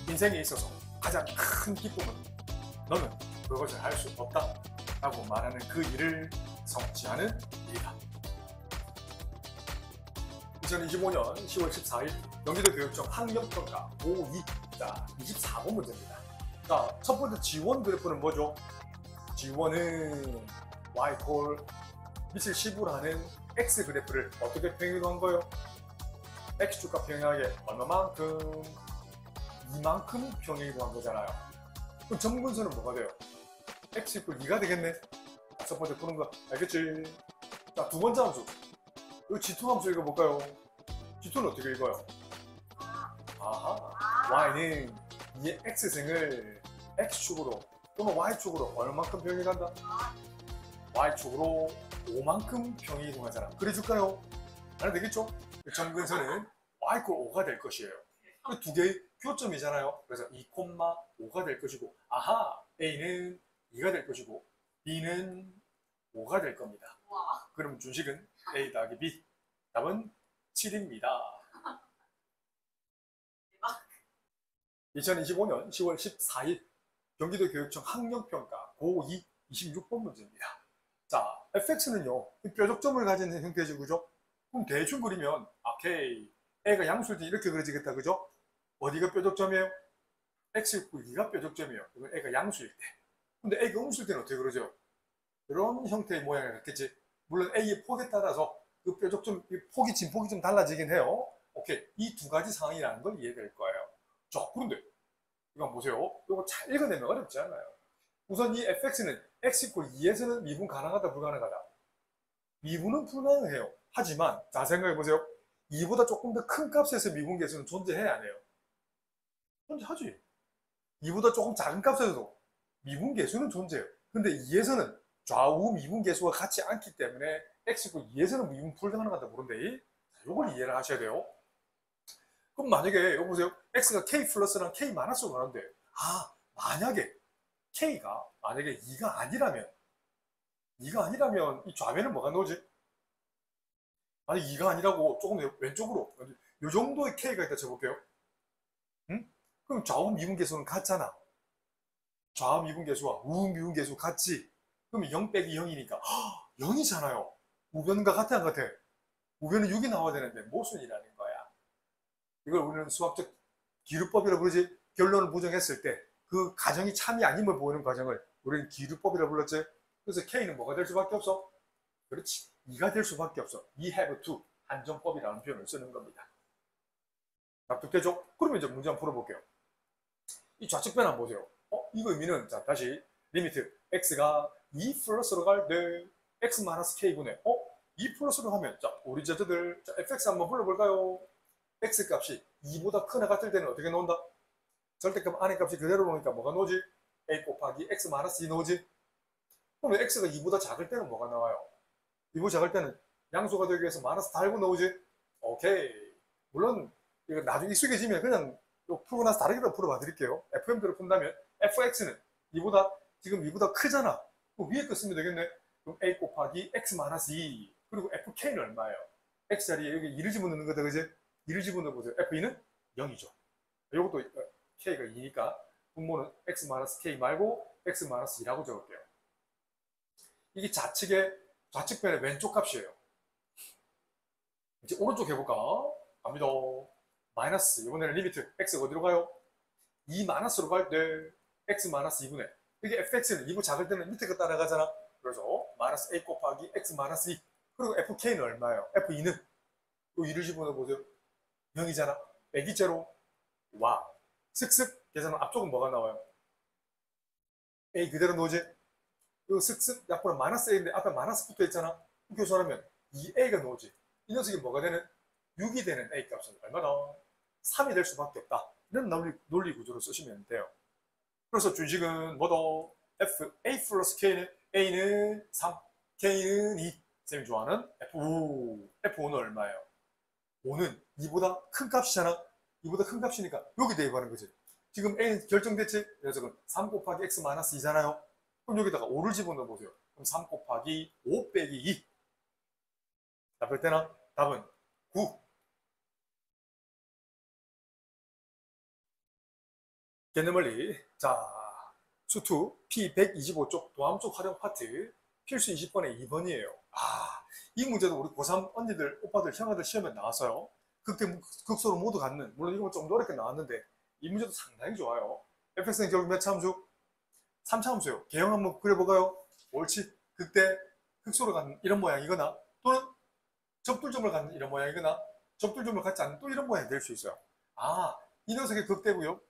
인생에 있어서 가장 큰 기쁨은 너는 그것을 할 수 없다 라고 말하는 그 일을 성취하는 일이다. 2025년 10월 14일 경기도 교육청 학력평가 고2 자 24번 문제입니다. 자, 첫 번째 G1 그래프는 뭐죠? G1은 Y콜 밑을 10으로 하는 X 그래프를 어떻게 평행한 거예요? X축과 평행하게 얼마만큼? 이만큼 평행한 거잖아요. 그럼 점근선은 뭐가 돼요? X 이퀄 2가 되겠네? 첫 번째 푸는 거 알겠지? 자, 두 번째 함수. 이 G2 함수 읽어볼까요? G2는 어떻게 읽어요? 아하, Y는 이의 X승을 X축으로 또는 Y축으로 얼마만큼 평행한다? Y축으로 5만큼 평행이동하잖아. 그래줄까요? 안 되겠죠? 점근선은 Y 꼴 5가 될 것이에요. 두 개의 교점이잖아요. 그래서 2,5가 될 것이고, 아하, A는 2가 될 것이고, B는 5가 될 겁니다. 그럼 준식은 A 더하기 B. 답은 7입니다. 2025년 10월 14일 경기도 교육청 학력평가 고2 26번 문제입니다. 자, fx는요, 뾰족점을 가진 형태죠, 그죠? 그럼 대충 그리면, 오케이, A가 양수일 때 이렇게 그려지겠다, 그죠? 어디가 뾰족점이에요? x 2가 뾰족점이에요. 이건 A가 양수일 때. 근데 A가 음수일 때는 어떻게 그러죠? 이런 형태의 모양이 같겠지. 물론 A의 폭에 따라서 그 뾰족점, 폭이 좀 달라지긴 해요. 오케이, 이 두 가지 상황이라는 걸 이해될 거예요. 자, 그런데 이거 보세요. 이거 잘 읽어내면 어렵지 않아요. 우선 이 fx는 x = 2에서는 미분 가능하다, 불가능하다? 미분은 불가능해요. 하지만 자, 생각해보세요. 2보다 조금 더 큰 값에서 미분 계수는 존재해야 안 해요? 존재하지. 2보다 조금 작은 값에서도 미분 계수는 존재해요. 근데 2에서는 좌우 미분 계수가 같지 않기 때문에 x = 2에서는 미분 불가능하다 그런데 이걸 이해를 하셔야 돼요. 그럼 만약에 이거 보세요. x가 k 플러스랑 k 마이너스로 가는데, 만약에 k가 만약에 2가 아니라면 이 좌변은 뭐가 나오지? 만약 2가 아니라고 조금 왼쪽으로 이 정도의 k가 있다 쳐볼게요. 응? 그럼 좌우 미분 계수는 같잖아. 좌우 미분 계수와 우우 미분 계수 같지? 그럼 0 빼기 0이니까 0이잖아요. 우변과 같아 안 같아? 우변은 6이 나와야 되는데 모순이라는 거야. 이걸 우리는 수학적 기류법이라고 부르지. 결론을 부정했을 때 그 가정이 참이 아님을 보이는 과정을 우리는 기류법이라고 불렀지. 그래서 K는 뭐가 될 수밖에 없어? 그렇지. 2가 될 수밖에 없어. We have to. 한정법이라는 표현을 쓰는 겁니다. 납득되죠? 그러면 이제 문제 한번 풀어볼게요. 이 좌측 변 한번 보세요. 이거 의미는, 자, 다시 리미트 x가 2 플러스로 갈 때 x 마이너스 k분의 2 플러스로 하면, 자, 우리 제자들, 자, fx 한번 불러볼까요? x 값이 2보다 크나 같을 때는 어떻게 나온다? 절대값 안에 값이 그대로 나오니까 뭐가 나오지? a 곱하기 x 마이너스 2 나오지? 그러면 x가 2보다 작을 때는 뭐가 나와요? 2보다 작을 때는 양수가 되기 위해서 마이너스 달고 나오지? 오케이. 물론 이거 나중에 익숙해지면 그냥 풀고 나서 다르게도 풀어봐 드릴게요. FM대로 푼다면 fx는 지금 2보다 크잖아. 그럼 위에 거 쓰면 되겠네. 그럼 a 곱하기 x 마이너스 2. 그리고 fk는 얼마예요? x 자리에 여기 2를 집어넣는 거다, 그지? 2를 집어넣어 보세요. f2는 0이죠. 이것도 k가 2니까 분모는 x 마이너스 k 말고 x 마이너스 2라고 적을게요. 이게 좌측변의 왼쪽 값이에요. 이제 오른쪽 해볼까? 갑니다. 마이너스, 이번에는 리미트 x가 어디로 가요? 2 마이너스로 갈 때 x 마이너스 2분의, 이게 fx는 2보 작을 때는 밑에 거 따라가잖아. 그래서 마이너스 a 곱하기 x 마이너스 2. 그리고 fk는 얼마예요? f2는 또 2를 집어넣어 보세요. 0이잖아. 빼기 제로. 와, 슥슥 계산은 앞쪽은 뭐가 나와요? a 그대로 놓지. 이거 슥슥 약분은 마이너스 a인데 앞에 마이너스 붙어 있잖아. 교수하면 2a가 나오지. 이 녀석이 뭐가 되는? 6이 되는 a 값은 얼마나? 3이 될 수밖에 없다. 이런 논리 구조를 쓰시면 돼요. 그래서 준식은 뭐도 a 플러스 k는 a는 3, k는 2. 쌤이 좋아하는 f5는 얼마예요? 5는 2보다 큰 값이잖아. 2보다 큰 값이니까 여기 대입하는 거지. 지금 a는 결정됐지? 그래서 3 곱하기 x 마이너스 2잖아요. 그럼 여기다가 5를 집어넣어 보세요. 그럼 3 곱하기 5 빼기 2. 답할 때나 답은 9. 개념원리. 자, 수투 P125쪽 도함 쪽 활용 파트 필수 20번에 2번이에요. 이 문제도 우리 고3 언니들, 오빠들, 형아들 시험에 나왔어요. 극소로 모두 갖는, 물론 이건 좀 어렵게 나왔는데 이 문제도 상당히 좋아요. fx는 결국 몇 차함수? 3차함수요. 개형 한번 그려볼까요? 옳지. 극대 극소로 갖는 이런 모양이거나 또는 접둘점을 갖는 이런 모양이거나 접둘점을 갖지 않는 또 이런 모양이 될 수 있어요. 이 녀석의 극대고요.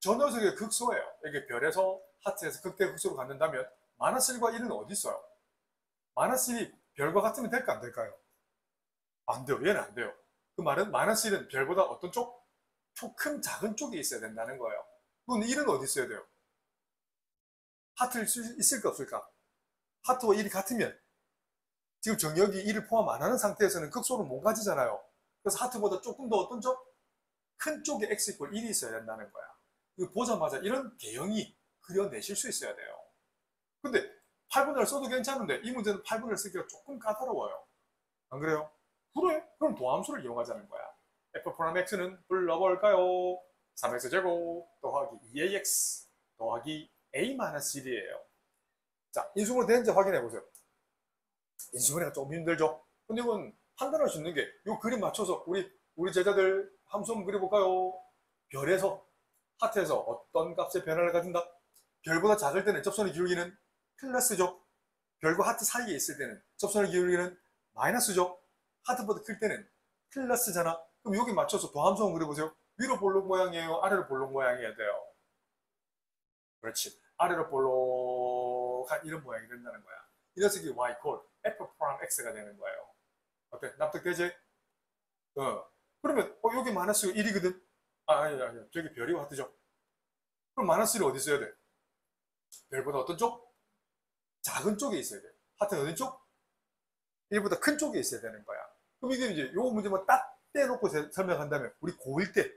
저 녀석의 극소예요. 이게 별에서 하트에서 극대 극소로 갖는다면 마이너스 1과 1은 어디 있어요? 마이너스 1이 별과 같으면 될까 안 될까요? 안 돼요. 얘는 안 돼요. 그 말은 마이너스 1은 별보다 어떤 쪽? 큰 작은 쪽에 있어야 된다는 거예요. 그럼 1은 어디 있어야 돼요? 하트일 수 있을까 없을까? 하트와 1이 같으면 지금 정역이 1을 포함 안 하는 상태에서는 극소를 못 가지잖아요. 그래서 하트보다 조금 더 어떤 쪽? 큰 쪽에 x = 1이 있어야 된다는 거야. 이거 보자마자 이런 개형이 그려내실 수 있어야 돼요. 근데 8분의 1 써도 괜찮은데 이 문제는 8분의 1 쓰기가 조금 까다로워요. 안 그래요? 그래? 그럼 도함수를 이용하자는 거야. f'(x는) 불러볼까요? 3x제곱 더하기 2ax 더하기 a-1이에요. 자, 인수분해 되는지 확인해 보세요. 인수분해가 좀 힘들죠? 근데 이건 판단할 수 있는 게 이 그림 맞춰서 우리 제자들 함수 한번 그려볼까요? 별에서 하트에서 어떤 값의 변화를 가진다? 별보다 작을 때는 접선의 기울기는 플러스죠. 별과 하트 사이에 있을 때는 접선의 기울기는 마이너스죠. 하트보다 클 때는 플러스잖아. 그럼 여기 맞춰서 도함수 한번 그려보세요. 위로 볼록 모양이에요? 아래로 볼록 모양이어야 돼요? 그렇지. 아래로 볼록한 이런 모양이 된다는 거야. 이 녀석이 y 콜 f'(x가) 되는 거예요. 어때? 납득되지? 그러면 여기 마이너스 1이거든? 아니 저기 별이 하트죠. 그럼 마이너스 1이 어디 있어야 돼? 별보다 어떤 쪽? 작은 쪽에 있어야 돼. 하트는 어디 쪽? 1보다 큰 쪽에 있어야 되는 거야. 그럼 이게 이제 요 문제만 딱 떼놓고 설명한다면 우리 고1 때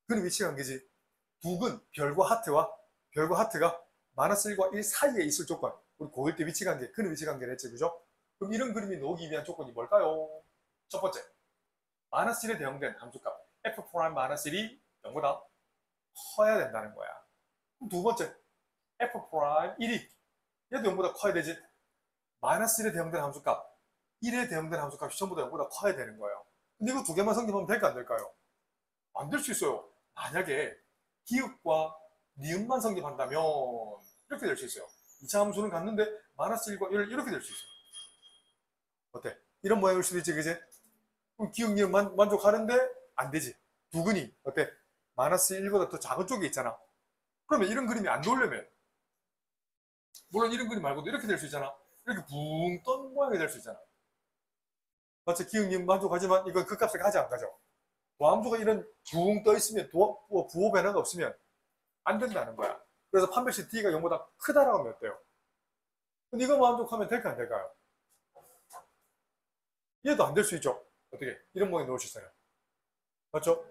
그런 위치가 한 게지. 두근 별과 하트가 마이너스 1과 1 사이에 있을 조건. 우리 고1 때 위치 관계, 그런 위치 관계를 했지, 그죠? 그럼 이런 그림이 나오기 위한 조건이 뭘까요? 첫 번째, 마이너스 1에 대응된 함수값 f'-1이 0보다 커야 된다는 거야. 그럼 두 번째, f'1이 얘도 0보다 커야 되지. 마이너스 1에 대응된 함수값 1에 대응된 함수값이 전부 다 0보다 커야 되는 거예요. 근데 이거 두 개만 성립하면 될까 안 될까요? 안 될 수 있어요. 만약에 기읍과 니은만 성립한다면 이렇게 될 수 있어요. 2차 함수는 같는데 마이너스 1과 1 이렇게 될 수 있어요. 어때? 이런 모양일 수도 있지, 그지? 그럼 기억 니은만 만족하는데 안 되지. 두근이 어때? 마이너스 1보다 더 작은 쪽에 있잖아. 그러면 이런 그림이 안 나오려면 물론 이런 그림 말고도 이렇게 될 수 있잖아. 이렇게 붕 떤 모양이 될 수 있잖아. 맞죠? 기억 니은 만족하지만 이건 그 값을 가지 안 가죠. 도함수가 이런 붕 떠 있으면 부호 변화가 없으면 안 된다는 거야. 그래서 판별식 D가 0보다 크다라고 하면 어때요? 근데 이거 만족하면 될까 안 될까요? 얘도 안 될 수 있죠. 어떻게? 이런 모양이 나올 수 있어요. 맞죠?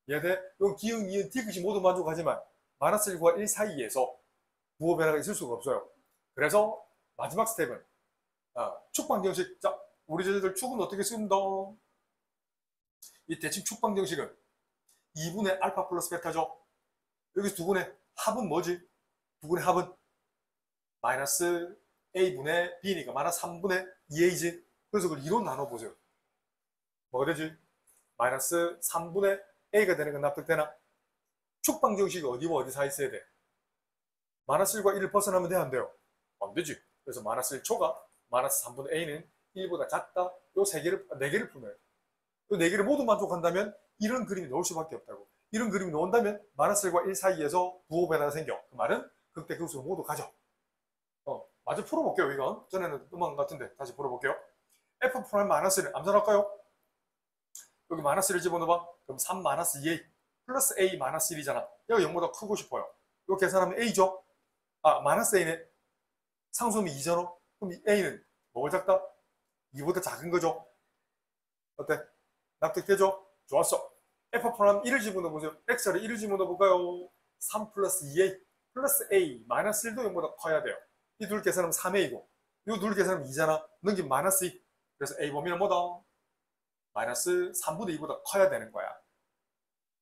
얘들 요 기억, 니은, 디귿이 모두 만족하지만 마이너스 1과 1 사이에서 부호 변화가 있을 수가 없어요. 그래서 마지막 스텝은 축 방정식. 자, 우리 제자들 축은 어떻게 씁니다. 이 대칭 축 방정식은 2분의 알파 플러스 베타죠. 여기서 두 분의 합은 뭐지? 두 분의 합은 마이너스 a분의 b니까 마이너스 3분의 2a지. 그래서 그걸 2로 나눠보세요. 뭐가 되지? 마이너스 3분의 a가 되는 건 납득되나? 축 방정식이 어디와 어디 사이 있어야 돼? 마이너스 1과 1을 벗어나면 돼, 안 돼요? 안 되지. 그래서 마이너스 1초가 마이너스 3분의 a는 1보다 작다. 요 4개를 풀면 요 4개를 모두 만족한다면 이런 그림이 나올 수밖에 없다고. 이런 그림이 나온다면 마이너스 1과 1 사이에서 부호 변화가 생겨. 그 말은 극대 극소 모두 가져. 마저 풀어볼게요. 이건 전에는 음악 같은데 다시 풀어볼게요. f' 마이너스를 암산할까요? 여기 마이너스를 집어넣어봐. 그럼 3 마이너스 2a 플러스 a 마이너스 1이잖아. 얘가 0보다 크고 싶어요. 이거 계산하면 a죠. 마이너스 a네. 상수음이 2잖아. 그럼 a는 뭐가 작다? 2보다 작은 거죠. 어때? 납득되죠? 좋았어. f'1을 집어넣어보세요. x를 1을 집어넣어볼까요? 3 플러스 2a 플러스 a 마이너스 1도 0보다 커야 돼요. 이 둘 계산하면 3a이고 이 둘 계산하면 2잖아. 넘기면 마이너스 2. 그래서 a 범위는 뭐다? 마이너스 3분의 2보다 커야 되는 거야.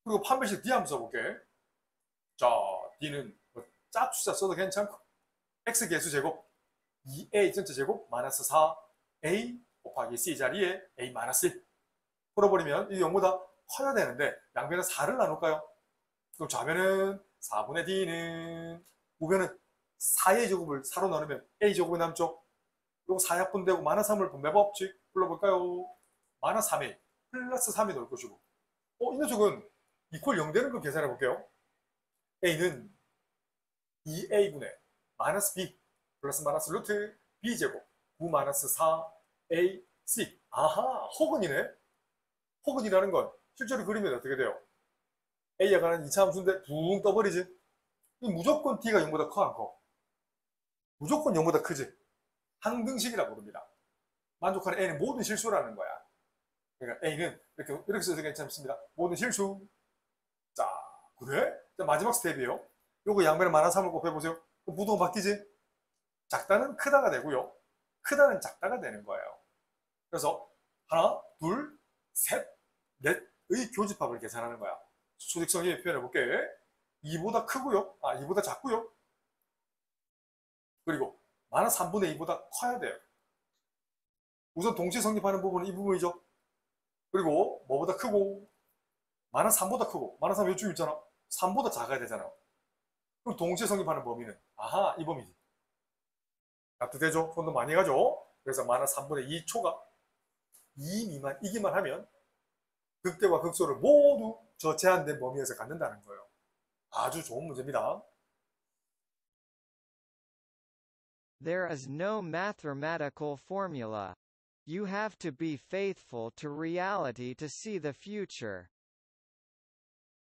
그리고 판별식 D 한번 써볼게. 자, D는 뭐 짭수자 써도 괜찮고 X 개수 제곱 2A 전체 제곱 마이너스 4A 곱하기 C 자리에 A 마이너스 1 풀어버리면 이 0보다 커야 되는데 양변에 4를 나눌까요? 그럼 좌변은 4분의 D는 우변은 4의 제곱을 4로 나누면 A 제곱이 남죠? 그리고 4약분되고 마이너스 3을 분배 법칙 불러볼까요? 마이너스 3A 플러스 3이 나올 것이고 이 녀석은 이퀄 0 되는 걸 계산해 볼게요. A는 2A분의 마이너스 B 플러스 마이너스 루트 B제곱 9 마이너스 4A C 아하 허근이네. 허근이라는 건 실제로 그리면 어떻게 돼요? A에 관한 2차 함수인데 붕 떠버리지. 무조건 D가 0보다 커 안 커? 무조건 0보다 크지. 항등식이라고 부릅니다. 만족하는 A는 모든 실수라는 거야. 그러니까 A는 이렇게 써도 괜찮습니다. 모든 실수. 자, 그래? 자, 마지막 스텝이에요. 요거 양변에 마이너스 3을 곱해보세요. 무도가 바뀌지? 작다는 크다가 되고요. 크다는 작다가 되는 거예요. 그래서 하나, 둘, 셋, 넷의 교집합을 계산하는 거야. 수직성의 표현해볼게. 2보다 크고요. 2보다 작고요. 그리고 마이너스 3분의 2보다 커야 돼요. 우선 동시에 성립하는 부분은 이 부분이죠. 그리고 뭐보다 크고 마이너스 3보다 크고 마이너스 3 요쯤 있잖아. 3보다 작아야 되잖아. 그럼 동시에 성립하는 범위는 아하 이 범위지. 따뜻해져? 손도 많이 가죠? 그래서 마이너스 3분의 2초가 2 미만이기만 하면 극대와 극소를 모두 저 제한된 범위에서 갖는다는 거예요. 아주 좋은 문제입니다. There is no mathematical formula. You have to be faithful to reality to see the future.